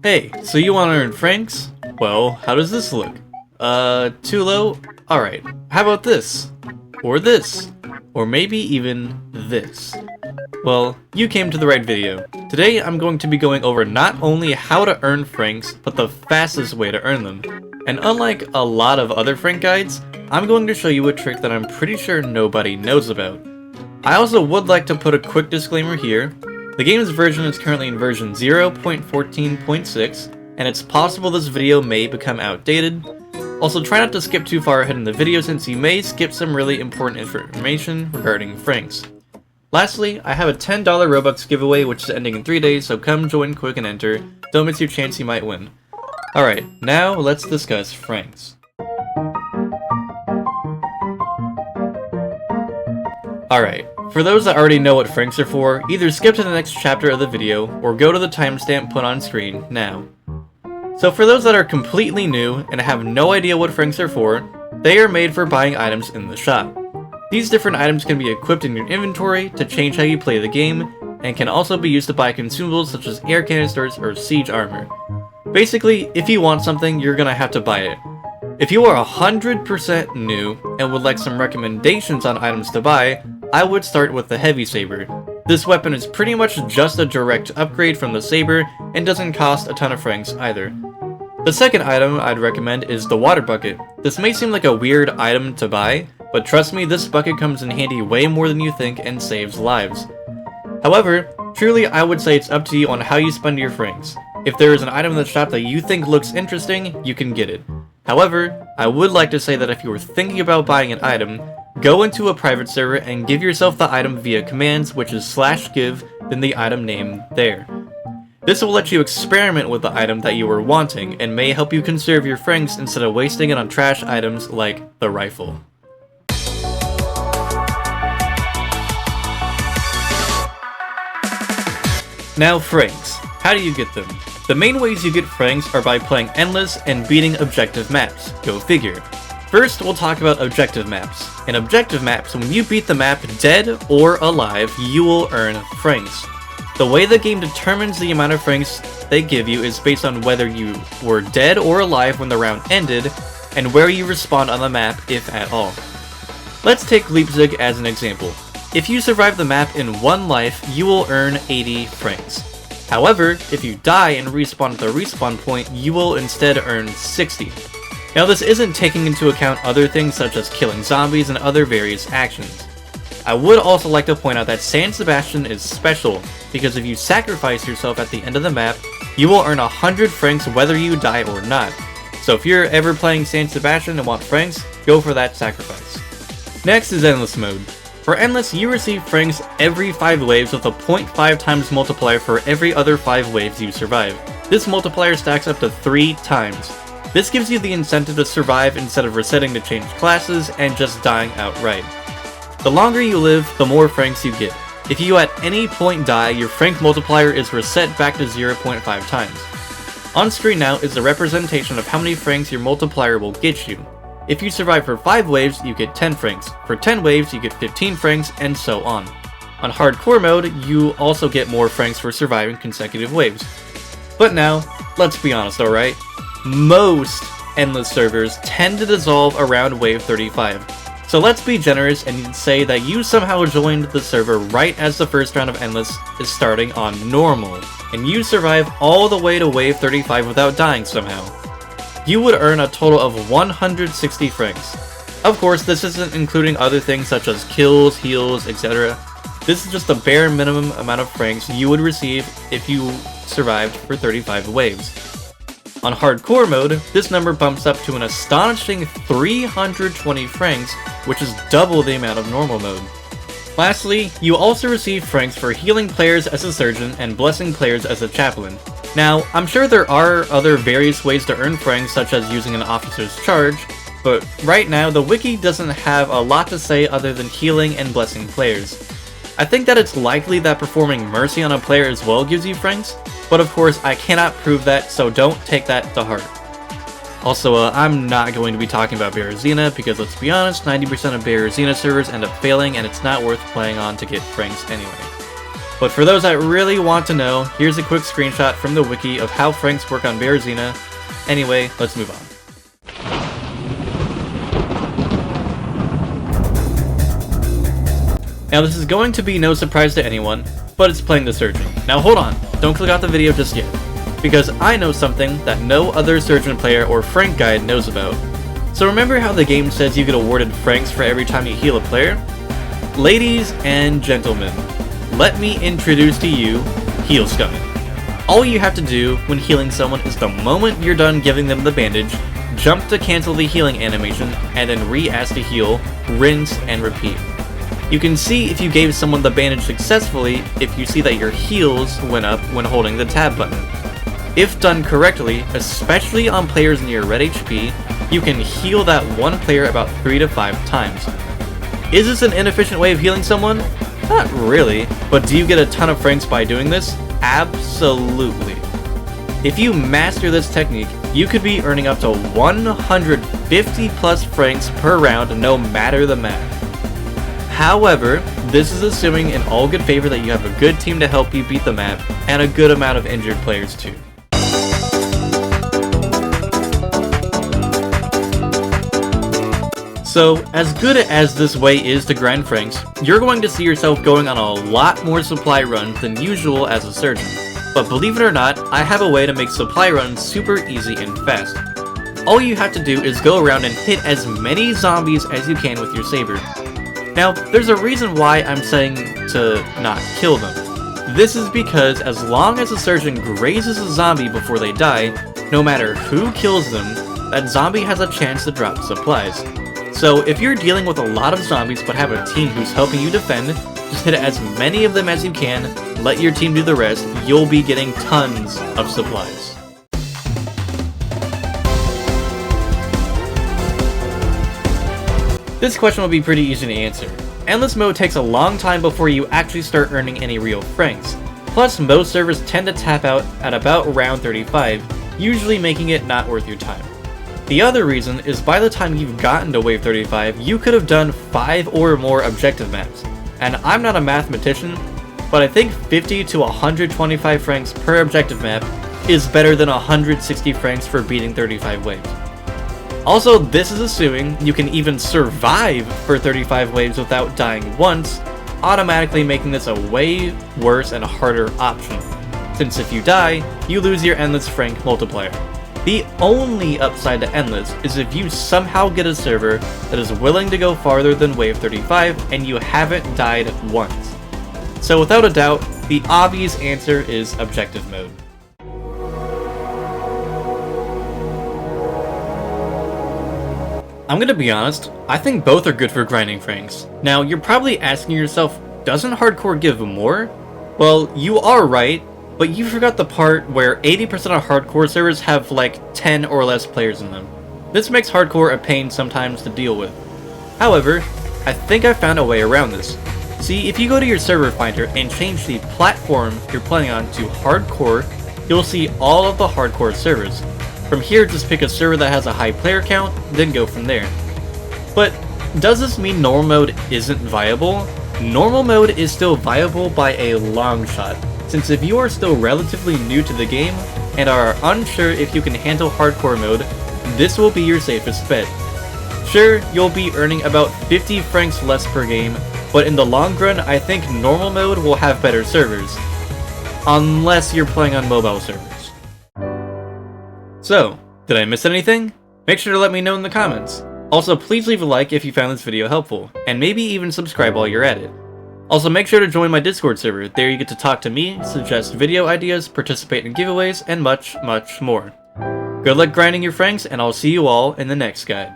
Hey, so you want to earn francs? Well, how does this look? Too low? Alright, how about this? Or this? Or maybe even this? Well, you came to the right video. Today I'm going to be going over not only how to earn francs, but the fastest way to earn them. And unlike a lot of other franc guides, I'm going to show you a trick that I'm pretty sure nobody knows about. I also would like to put a quick disclaimer here. The game's version is currently in version 0.14.6, and it's possible this video may become outdated. Also, try not to skip too far ahead in the video since you may skip some really important information regarding francs. Lastly, I have a $10 Robux giveaway which is ending in 3 days, so come join quick and enter. Don't miss your chance, you might win. Alright, now let's discuss francs. Alright, for those that already know what francs are for, either skip to the next chapter of the video, or go to the timestamp put on screen now. So for those that are completely new and have no idea what francs are for, they are made for buying items in the shop. These different items can be equipped in your inventory to change how you play the game, and can also be used to buy consumables such as air canisters or siege armor. Basically, if you want something, you're gonna have to buy it. If you are 100% new and would like some recommendations on items to buy, I would start with the Heavy Saber. This weapon is pretty much just a direct upgrade from the Saber and doesn't cost a ton of francs either. The second item I'd recommend is the Water Bucket. This may seem like a weird item to buy, but trust me, this bucket comes in handy way more than you think and saves lives. However, truly I would say it's up to you on how you spend your francs. If there is an item in the shop that you think looks interesting, you can get it. However, I would like to say that if you were thinking about buying an item, go into a private server and give yourself the item via commands, which is /give, then the item name there. This will let you experiment with the item that you are wanting, and may help you conserve your francs instead of wasting it on trash items like the rifle. Now francs. How do you get them? The main ways you get francs are by playing endless and beating objective maps. Go figure. First, we'll talk about objective maps. In objective maps, when you beat the map dead or alive, you will earn francs. The way the game determines the amount of francs they give you is based on whether you were dead or alive when the round ended, and where you respawned on the map, if at all. Let's take Leipzig as an example. If you survive the map in 1 life, you will earn 80 francs. However, if you die and respawn at the respawn point, you will instead earn 60. Now this isn't taking into account other things such as killing zombies and other various actions. I would also like to point out that San Sebastian is special, because if you sacrifice yourself at the end of the map, you will earn 100 francs whether you die or not. So if you're ever playing San Sebastian and want francs, go for that sacrifice. Next is Endless Mode. For Endless, you receive francs every 5 waves with a 0.5 times multiplier for every other 5 waves you survive. This multiplier stacks up to 3 times. This gives you the incentive to survive instead of resetting to change classes and just dying outright. The longer you live, the more francs you get. If you at any point die, your franc multiplier is reset back to 0.5 times. On screen now is a representation of how many francs your multiplier will get you. If you survive for 5 waves, you get 10 francs. For 10 waves, you get 15 francs, and so on. On hardcore mode, you also get more francs for surviving consecutive waves. But now, let's be honest, alright? Most endless servers tend to dissolve around wave 35. So let's be generous and say that you somehow joined the server right as the first round of endless is starting on normal, and you survive all the way to wave 35 without dying somehow. You would earn a total of 160 francs. Of course, this isn't including other things such as kills, heals, etc. This is just the bare minimum amount of francs you would receive if you survived for 35 waves. On hardcore mode, this number bumps up to an astonishing 320 francs, which is double the amount of normal mode. Lastly, you also receive francs for healing players as a surgeon and blessing players as a chaplain. Now, I'm sure there are other various ways to earn francs such as using an officer's charge, but right now the wiki doesn't have a lot to say other than healing and blessing players. I think that it's likely that performing mercy on a player as well gives you francs, but of course I cannot prove that, so don't take that to heart. Also, I'm not going to be talking about Berezina because let's be honest, 90% of Berezina servers end up failing and it's not worth playing on to get franks anyway. But for those that really want to know, here's a quick screenshot from the wiki of how franks work on Berezina. Anyway, let's move on. Now this is going to be no surprise to anyone, but it's playing the Surgeon. Now hold on, don't click off the video just yet, because I know something that no other Surgeon player or frank guide knows about. So remember how the game says you get awarded franks for every time you heal a player? Ladies and gentlemen, let me introduce to you Heal Scumming. All you have to do when healing someone is the moment you're done giving them the bandage, jump to cancel the healing animation, and then re-ask to heal, rinse, and repeat. You can see if you gave someone the bandage successfully if you see that your heals went up when holding the tab button. If done correctly, especially on players near red HP, you can heal that one player about 3 to 5 times. Is this an inefficient way of healing someone? Not really, but do you get a ton of franks by doing this? Absolutely. If you master this technique, you could be earning up to 150 plus franks per round no matter the map. However, this is assuming in all good favor that you have a good team to help you beat the map, and a good amount of injured players too. So, as good as this way is to grind franks, you're going to see yourself going on a lot more supply runs than usual as a Surgeon. But believe it or not, I have a way to make supply runs super easy and fast. All you have to do is go around and hit as many zombies as you can with your saber. Now, there's a reason why I'm saying to not kill them. This is because as long as a Surgeon grazes a zombie before they die, no matter who kills them, that zombie has a chance to drop supplies. So if you're dealing with a lot of zombies but have a team who's helping you defend, just hit as many of them as you can, let your team do the rest, you'll be getting tons of supplies. This question will be pretty easy to answer. Endless mode takes a long time before you actually start earning any real franks. Plus, most servers tend to tap out at about round 35, usually making it not worth your time. The other reason is by the time you've gotten to wave 35, you could have done 5 or more objective maps. And I'm not a mathematician, but I think 50 to 125 franks per objective map is better than 160 franks for beating 35 waves. Also, this is assuming you can even survive for 35 waves without dying once, automatically making this a way worse and harder option, since if you die, you lose your Endless Frank multiplier. The only upside to Endless is if you somehow get a server that is willing to go farther than wave 35 and you haven't died once. So without a doubt, the obvious answer is objective mode. I'm gonna be honest, I think both are good for grinding franks. Now, you're probably asking yourself, doesn't hardcore give more? Well, you are right, but you forgot the part where 80% of hardcore servers have like 10 or less players in them. This makes hardcore a pain sometimes to deal with. However, I think I found a way around this. See, if you go to your server finder and change the platform you're playing on to hardcore, you'll see all of the hardcore servers. From here, just pick a server that has a high player count, then go from there. But does this mean normal mode isn't viable? Normal mode is still viable by a long shot, since if you are still relatively new to the game and are unsure if you can handle hardcore mode, this will be your safest bet. Sure, you'll be earning about 50 franks less per game, but in the long run, I think normal mode will have better servers. Unless you're playing on mobile servers. So, did I miss anything? Make sure to let me know in the comments. Also, please leave a like if you found this video helpful, and maybe even subscribe while you're at it. Also, make sure to join my Discord server. There you get to talk to me, suggest video ideas, participate in giveaways, and much, much more. Good luck grinding your franks, and I'll see you all in the next guide.